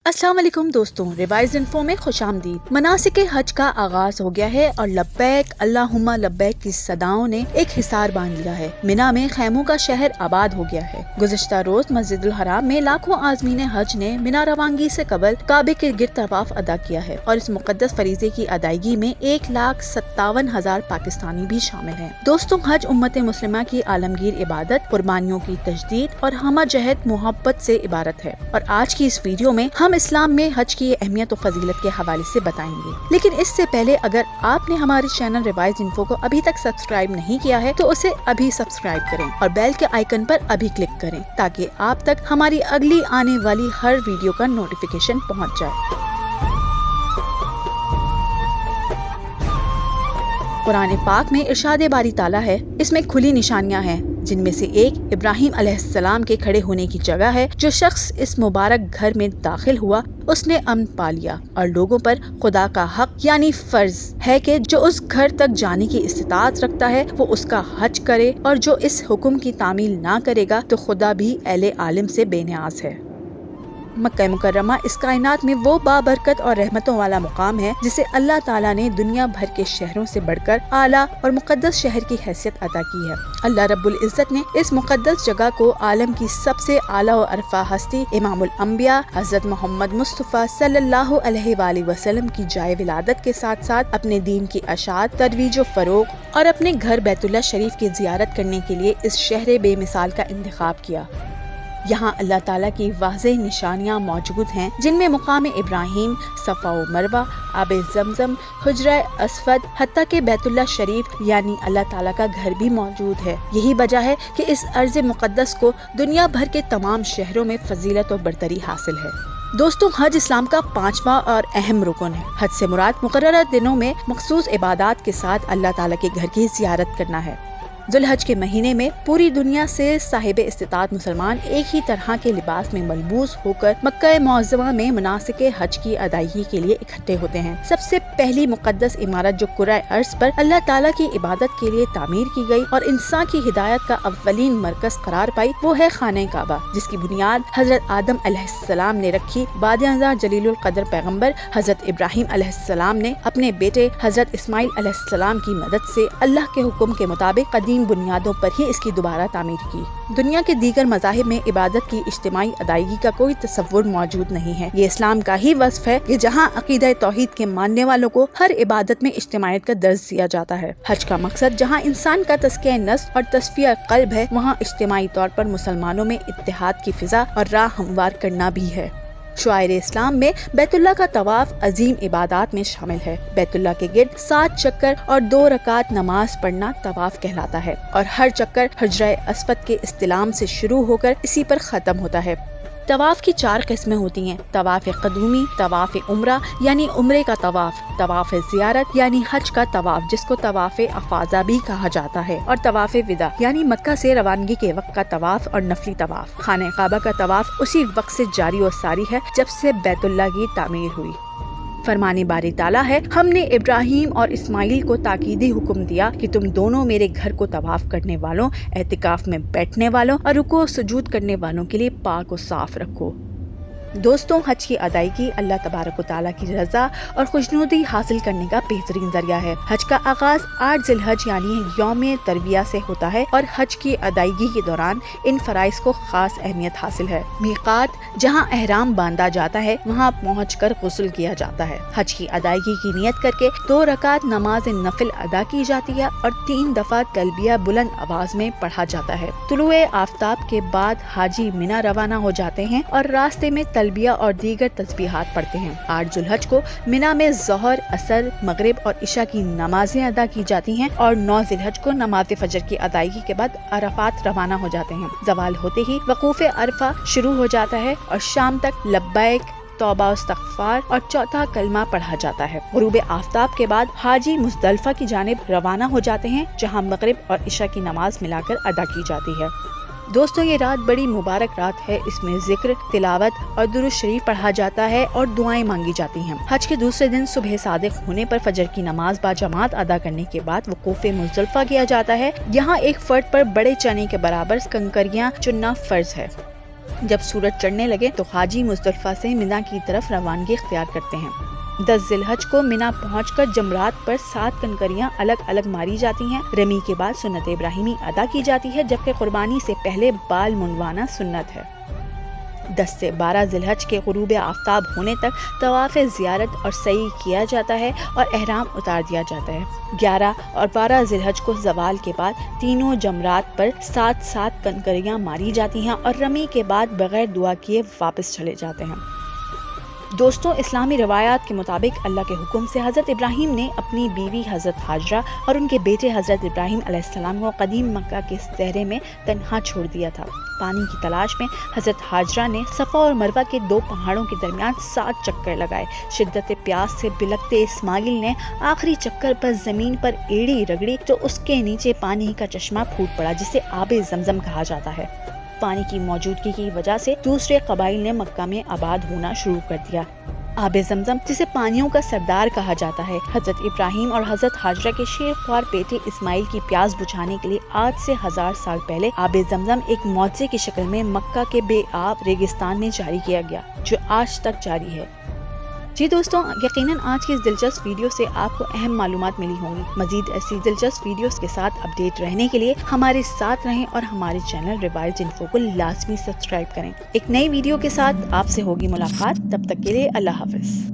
अस्सलाम वालेकुम दोस्तों, रिवाइज इन्फो में खुश आमदीद। मनासिक हज का आगाज हो गया है और लब्बैक अल्लाहुम्मा लब्बैक की सदाओं ने एक हिसार बांध लिया है। मिना में खैमों का शहर आबाद हो गया है। गुज़िश्ता रोज मस्जिदुल हराम में लाखों आज़मीन हज ने मिना रवानगी से कबल काबे के गिर्द तवाफ अदा किया है और इस मुकद्दस फरीज़े की अदायगी में 1,57,000 पाकिस्तानी भी शामिल हैं। दोस्तों, हज उम्मत मुस्लिमा की आलमगीर इबादत, कुर्बानियों की तजदीद और हमजहत मोहब्बत से इबारत है और आज की इस वीडियो में हम इस्लाम में हज की अहमियत और फजीलत के हवाले से बताएंगे। लेकिन इससे पहले अगर आपने हमारे चैनल रिवाइज इन्फो को अभी तक सब्सक्राइब नहीं किया है तो उसे अभी सब्सक्राइब करें और बेल के आइकन पर अभी क्लिक करें ताकि आप तक हमारी अगली आने वाली हर वीडियो का नोटिफिकेशन पहुंच जाए। कुरान पाक में इरशाद बारी ताला है, इसमें खुली निशानियां हैं जिनमें से एक इब्राहिम अलैहिस्सलाम के खड़े होने की जगह है। जो शख्स इस मुबारक घर में दाखिल हुआ उसने अमन पा लिया और लोगों पर खुदा का हक यानी फर्ज है कि जो उस घर तक जाने की इस्तिताअत रखता है वो उसका हज करे और जो इस हुक्म की तामील ना करेगा तो खुदा भी अहले आलिम से बेनियाज है। मक्का मुकर्रमा इस कायनात में वो बाबरकत और रहमतों वाला मुकाम है जिसे अल्लाह ताला ने दुनिया भर के शहरों से बढ़कर आला और मुकद्दस शहर की हैसियत अता की है। अल्लाह रब्बुल इज्जत ने इस मुकद्दस जगह को आलम की सबसे आला और अरफा हस्ती इमामुल अंबिया हजरत मोहम्मद मुस्तफ़ा सल्लल्लाहु अलैहि वसल्लम की जाए विलादत के साथ साथ अपने दीन की अशात, तरवीज व फरोग और अपने घर बैतुल्लाह शरीफ की जियारत करने के लिए इस शहर बेमिसाल का इंतखाब किया। यहाँ अल्लाह ताला की वाज़ेह निशानियाँ मौजूद हैं जिनमें मुकाम इब्राहिम, सफ़ा व मरवा, आबे ज़मज़म, हुजरा अस्वद, हत्ता के बैतुल्लाह शरीफ यानी अल्लाह ताला का घर भी मौजूद है। यही वजह है कि इस अर्ज़ मुक़द्दस को दुनिया भर के तमाम शहरों में फजीलत और बरतरी हासिल है। दोस्तों, हज इस्लाम का 5वां और अहम रुकन है। हज से मुराद मुकर्रर दिनों में मखसूस इबादात के साथ अल्लाह ताला के घर की ज़ियारत करना है। जुल्हज के महीने में पूरी दुनिया से साहिब इस्तिताअत मुसलमान एक ही तरह के लिबास में मलबूस होकर मक्का मुअज़्ज़मा में मनासिक हज की अदायगी के लिए इकट्ठे होते हैं। सबसे पहली मुकद्दस इमारत जो कुराए अर्ज़ पर अल्लाह ताला की इबादत के लिए तामीर की गई और इंसान की हिदायत का अव्वलीन मरकज करार पाई वो है खाने काबा, जिसकी बुनियाद हजरत आदम अलैहिस्सलाम ने रखी। बादियाज़ा जलीलुल कदर पैगम्बर हजरत इब्राहिम अलैहिस्सलाम ने अपने बेटे हजरत इस्माइल अलैहिस्सलाम की मदद से अल्लाह के हुक्म के मुताबिक कदीम बुनियादों पर ही इसकी दोबारा तामीर की। दुनिया के दीगर मज़ाहिब में इबादत की इज्तिमाई अदायगी का कोई तसव्वुर मौजूद नहीं है। ये इस्लाम का ही वस्फ है कि जहाँ अकीदा तौहीद के मानने वालों को हर इबादत में इज्तिमाइयत का दर्ज दिया जाता है। हज का मकसद जहाँ इंसान का तज़किया नफ्स और तस्फिया क़ल्ब है, वहाँ इज्तिमाई तौर पर मुसलमानों में इत्तेहाद की फिजा और राह हमवार करना भी है। शुआइर इस्लाम में बैतुल्लाह का तवाफ अजीम इबादात में शामिल है। बैतुल्लाह के गिर्द 7 चक्कर और 2 रकात नमाज पढ़ना तवाफ कहलाता है और हर चक्कर हुजरा अस्वद के इस्तिलाम से शुरू होकर इसी पर खत्म होता है। तवाफ की 4 किस्में होती हैं: तवाफ कदूमी, तवाफ उम्रा यानी उम्रे का तवाफ, तवाफ ज़ियारत यानी हज का तवाफ जिसको तवाफ अफाज़ा भी कहा जाता है और तवाफ विदा यानी मक्का से रवानगी के वक्त का तवाफ और नफली तवाफ। खाने काबा का तवाफ उसी वक्त से जारी और सारी है जब से बैतुल्लाह की तामीर हुई। फरमानी बारी ताला है, हमने इब्राहिम और इस्माइल को ताकीदी हुक्म दिया कि तुम दोनों मेरे घर को तवाफ करने वालों, एतिकाफ में बैठने वालों और रुकू सुजूद करने वालों के लिए पाक और साफ रखो। दोस्तों, हज की अदायगी अल्लाह तबारक व तआला की रज़ा और खुशनुदी हासिल करने का बेहतरीन जरिया है। हज का आगाज 8 ज़िलहज यानी यौम तरबिया से होता है और हज की अदायगी के दौरान इन फराइज को खास अहमियत हासिल है। मीक़ात जहाँ एहराम बांधा जाता है वहाँ पहुँच कर गुस्ल किया जाता है। हज की अदायगी की नियत करके 2 रकात नमाज नफिल अदा की जाती है और 3 दफा तलबिया बुलंद आवाज में पढ़ा जाता है। तुलुए आफ्ताब के बाद हाजी मिना रवाना हो जाते हैं और रास्ते में तलबिया और दीगर तस्बीहात पढ़ते हैं। 8 जुल्हज को मिना में ज़ोहर, असर, मगरिब और इशा की नमाजें अदा की जाती हैं और 9 ज़िलहज को नमाज फजर की अदायगी के बाद अरफात रवाना हो जाते हैं। ज़वाल होते ही वकूफ़ अरफा शुरू हो जाता है और शाम तक लब्बैक, तौबा इस्तग़फ़ार और चौथा कलमा पढ़ा जाता है। गुरूब आफ्ताब के बाद हाजी मुज़दलिफ़ा की जानिब रवाना हो जाते हैं जहाँ मगरिब और इशा की नमाज मिलाकर अदा की जाती है। दोस्तों, ये रात बड़ी मुबारक रात है। इसमें जिक्र, तिलावत और दुरूद शरीफ पढ़ा जाता है और दुआएं मांगी जाती हैं। हज के दूसरे दिन सुबह सादिक होने पर फजर की नमाज बाजमात अदा करने के बाद वकूफ़ मुज़दलिफ़ा किया जाता है। यहाँ एक फर्द पर बड़े चने के बराबर कंकरियाँ चुनना फर्ज है। جب سورج چڑھنے لگے تو حاجی مزدلفہ سے منا کی طرف روانگی اختیار کرتے ہیں۔ 10 ذی الحج کو منا پہنچ کر جمرات پر 7 کنکریاں الگ الگ ماری جاتی ہیں۔ رمی کے بعد سنت ابراہیمی ادا کی جاتی ہے، جبکہ قربانی سے پہلے بال منڈوانا سنت ہے۔ 10 سے 12 ذی الحج کے غروب آفتاب ہونے تک طواف زیارت اور سعی کیا جاتا ہے اور احرام اتار دیا جاتا ہے۔ 11 اور 12 ذی الحج کو زوال کے بعد تینوں جمرات پر 7 کنکریاں ماری جاتی ہیں اور رمی کے بعد بغیر دعا کیے واپس چلے جاتے ہیں۔ دوستوں، اسلامی روایات کے مطابق اللہ کے حکم سے حضرت ابراہیم نے اپنی بیوی حضرت ہاجرہ اور ان کے بیٹے حضرت ابراہیم علیہ السلام کو قدیم مکہ کے صحرے میں تنہا چھوڑ دیا تھا۔ پانی کی تلاش میں حضرت ہاجرہ نے صفا اور مروہ کے 2 پہاڑوں کے درمیان 7 چکر لگائے۔ شدت پیاس سے بلکتے اسماعیل نے آخری چکر پر زمین پر ایڑی رگڑی تو اس کے نیچے پانی کا چشمہ پھوٹ پڑا، جسے آب زمزم کہا جاتا ہے۔ پانی کی موجودگی کی وجہ سے دوسرے قبائل نے مکہ میں آباد ہونا شروع کر دیا۔ آب زمزم، جسے پانیوں کا سردار کہا جاتا ہے، حضرت ابراہیم اور حضرت ہاجرہ کے شیر خوار بیٹے اسماعیل کی پیاس بجھانے کے لیے آج سے 1000 سال پہلے آب زمزم ایک معجزے کی شکل میں مکہ کے بے آب ریگستان میں جاری کیا گیا، جو آج تک جاری ہے۔ جی دوستوں، یقیناً آج کی اس دلچسپ ویڈیو سے آپ کو اہم معلومات ملی ہوں گی۔ مزید ایسی دلچسپ ویڈیوز کے ساتھ اپڈیٹ رہنے کے لیے ہمارے ساتھ رہیں اور ہمارے چینل ریوائزڈ انفو کو لازمی سبسکرائب کریں۔ ایک نئی ویڈیو کے ساتھ آپ سے ہوگی ملاقات، تب تک کے لیے اللہ حافظ۔